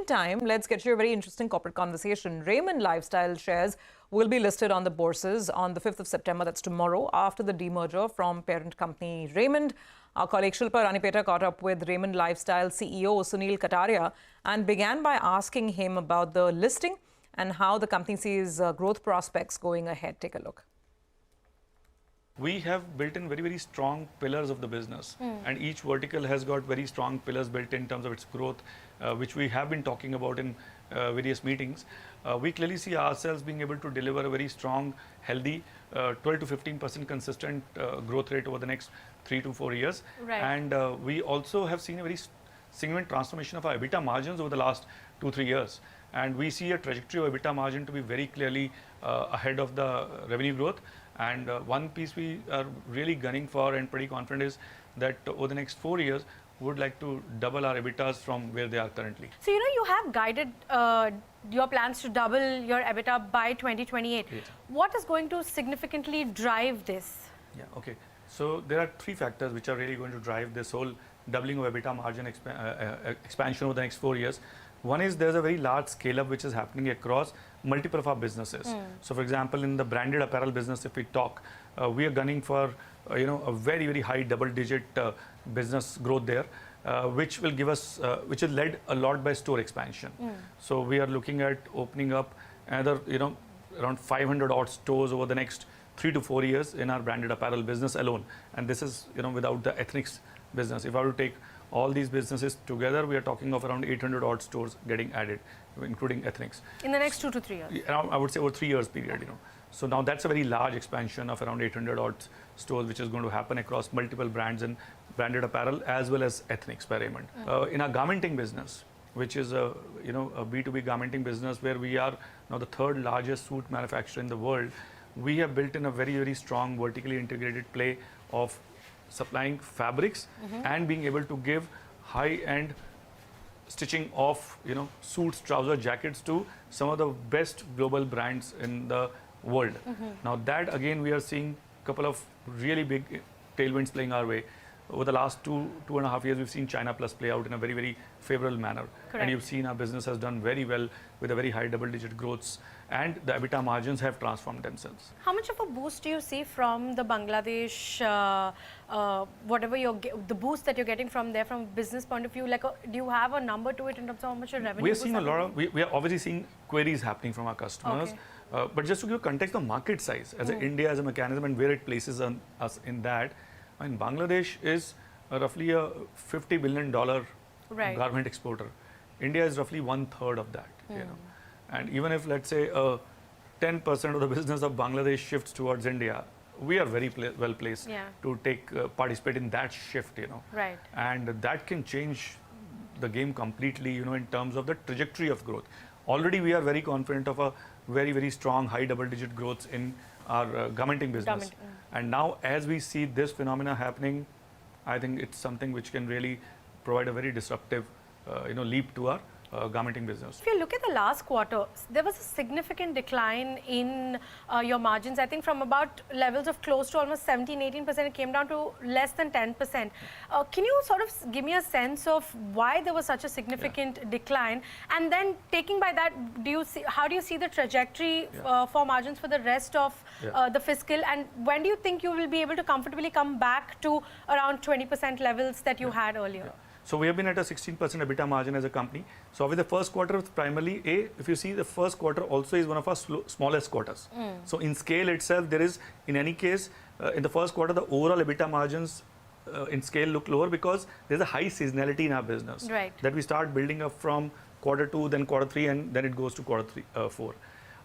meantime, let's get you a very interesting corporate conversation. Raymond Lifestyle shares will be listed on the bourses on the 5th of September, that's tomorrow, after the demerger from parent company Raymond. Our colleague Shilpa Ranipeta caught up with Raymond Lifestyle CEO Sunil Kataria and began by asking him about the listing and how the company sees growth prospects going ahead. Take a look. We have built in very strong pillars of the business, and each vertical has got very strong pillars built in terms of its growth, which we have been talking about in various meetings. We clearly see ourselves being able to deliver a very strong, healthy 12 to 15% consistent growth rate over the next 3 to 4 years. Right. And we also have seen a very significant transformation of our EBITDA margins over the last 2-3 years. And we see a trajectory of EBITDA margin to be very clearly ahead of the revenue growth. And one piece we are really gunning for and pretty confident is that over the next 4 years, we would like to double our EBITDAs from where they are currently. So, you have guided your plans to double your EBITDA by 2028. Yes. What is going to significantly drive this? Yeah, okay. So there are 3 factors which are really going to drive this whole doubling of EBITDA margin expansion over the next 4 years. One is there's a very large scale up which is happening across multiple of our businesses. So for example, in the branded apparel business, if we talk, we are gunning for a very high double-digit business growth there, which will give us, which is led a lot by store expansion. So we are looking at opening up another, around 500 odd stores over the next 3 to 4 years in our branded apparel business alone. And this is, without the ethnics business. If I were to take all these businesses together, we are talking of around 800 odd stores getting added, including ethnics. In the next 2 to 3 years? I would say over 3 years period, So now that's a very large expansion of around 800 odd stores, which is going to happen across multiple brands in branded apparel as well as ethnics by Raymond. In our garmenting business, which is a B2B garmenting business where we are now the 3rd largest suit manufacturer in the world, we have built in a very strong vertically integrated play of supplying fabrics and being able to give high-end stitching of suits, trousers, jackets to some of the best global brands in the world. Now that again we are seeing a couple of really big tailwinds playing our way. Over the last 2.5 years, we've seen China Plus play out in a very favorable manner. Correct. And you've seen our business has done very well with a very high double-digit growths, and the EBITDA margins have transformed themselves. How much of a boost do you see from the Bangladesh, the boost that you're getting from there from a business point of view? Like, do you have a number to it in terms of how much your revenue? We are seeing a lot of, we are obviously seeing queries happening from our customers. Okay. But just to give you context of market size, as India as a mechanism and where it places us in that, Bangladesh is roughly a $50 billion garment exporter. India is roughly 1/3 of that. And even if, let's say, 10% of the business of Bangladesh shifts towards India, we are very well placed to participate in that shift. Right. And that can change the game completely. In terms of the trajectory of growth. Already, we are very confident of a very strong high double-digit growth in our garmenting business. And now, as we see this phenomena happening, I think it's something which can really provide a very disruptive, leap to our garmenting business. If you look at the last quarter, there was a significant decline in your margins. I think from about levels of close to almost 17-18%, it came down to less than 10%. Can you sort of give me a sense of why there was such a significant decline? And then taking by that, how do you see the trajectory for margins for the rest of the fiscal? And when do you think you will be able to comfortably come back to around 20% levels that you had earlier? So we have been at a 16% EBITDA margin as a company. So with the first quarter, primarily, if you see the first quarter also is one of our smallest quarters. So in scale itself, there is, in any case, in the first quarter, the overall EBITDA margins in scale look lower because there's a high seasonality in our business. Right. That we start building up from quarter 2, then quarter 3, and then it goes to quarter 4.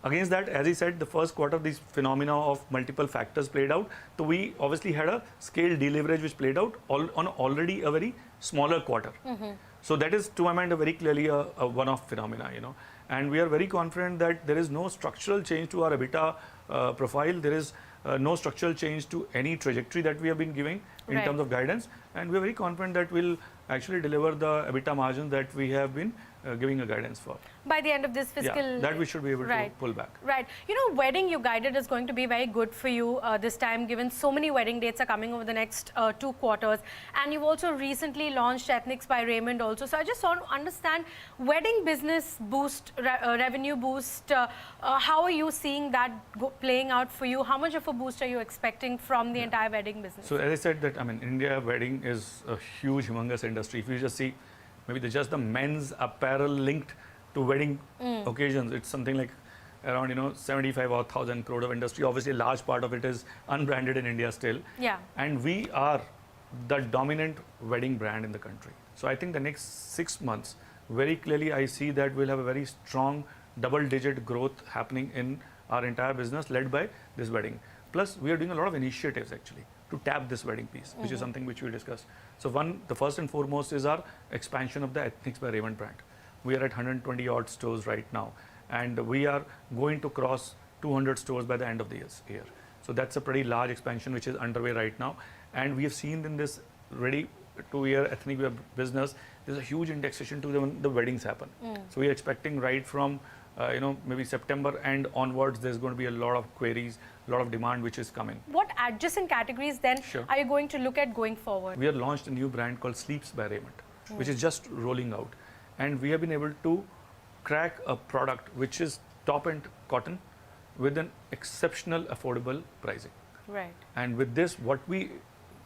Against that, as he said, the first quarter, these phenomena of multiple factors played out. So we obviously had a scale deleverage which played out on already a very smaller quarter. So that is, to my mind, a very clearly a one-off phenomena, And we are very confident that there is no structural change to our EBITDA profile. There is no structural change to any trajectory that we have been giving in terms of guidance. And we are very confident that we'll actually deliver the EBITDA margin that we have been giving a guidance for. By the end of this fiscal... Yeah, that we should be able to pull back. Right. You know, wedding you guided is going to be very good for you this time, given so many wedding dates are coming over the next 2 quarters. And you've also recently launched Ethnics by Raymond also. So I just want to understand, wedding business boost, revenue boost, how are you seeing that playing out for you? How much of a boost are you expecting from the entire wedding business? So as I said that, I mean, India wedding is a huge, humongous industry. If you just see, maybe just the men's apparel linked to wedding occasions, it's something like around 75,000 crore of industry. Obviously, a large part of it is unbranded in India still. Yeah. And we are the dominant wedding brand in the country. So I think the next 6 months, very clearly, I see that we'll have a very strong double-digit growth happening in our entire business, led by this wedding. Plus, we are doing a lot of initiatives actually to tap this wedding piece, which is something which we'll discuss. So the first and foremost is our expansion of the Ethnics by Raymond brand. We are at 120 odd stores right now, and we are going to cross 200 stores by the end of the year. So that's a pretty large expansion which is underway right now. And we have seen in this ready 2-year ethnic wear business, there's a huge indexation to when the weddings happen. So we are expecting right from maybe September and onwards, there's going to be a lot of queries, a lot of demand which is coming. What adjacent categories then are you going to look at going forward? We have launched a new brand called Sleeps by Raymond, which is just rolling out. And we have been able to crack a product which is top-end cotton with an exceptional affordable pricing. Right. And with this, what we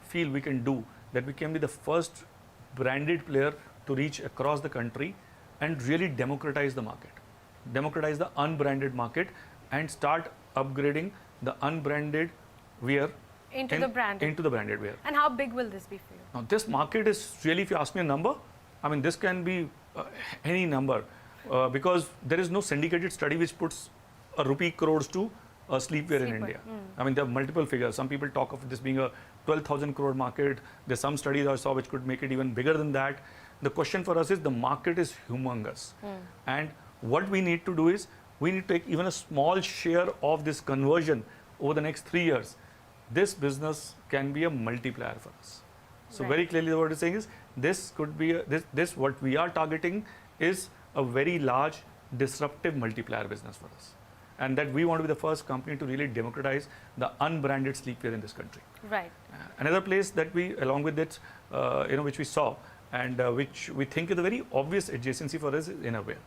feel we can do, that we can be the first branded player to reach across the country and really democratize the market. Democratize the unbranded market and start upgrading the unbranded wear into the branded wear. And how big will this be for you? Now, this market is really, if you ask me a number, I mean, this can be any number because there is no syndicated study which puts a rupee crores to sleepwear in India. I mean, there are multiple figures. Some people talk of this being a 12,000 crore market. There's some studies I saw which could make it even bigger than that. The question for us is the market is humongous. And what we need to do is we need to take even a small share of this conversion over the next 3 years. This business can be a multiplier for us. So very clearly what we're saying is this could be, this what we are targeting is a very large disruptive multiplier business for us. And that we want to be the first company to really democratize the unbranded sleepwear in this country. Right. Another place that we, along with it, which we saw and which we think is a very obvious adjacency for us is innerwear.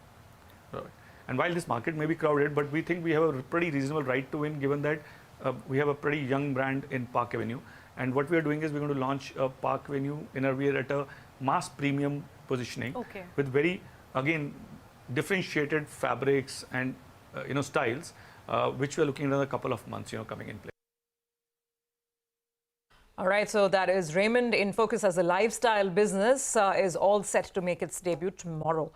Right. And while this market may be crowded, but we think we have a pretty reasonable right to win, given that we have a pretty young brand in Park Avenue. And what we are doing is we're going to launch a Park Avenue innerwear at a mass premium positioning with very, again, differentiated fabrics and styles, which we are looking at in a couple of months, coming in place. All right, so that is Raymond in focus as a lifestyle business is all set to make its debut tomorrow.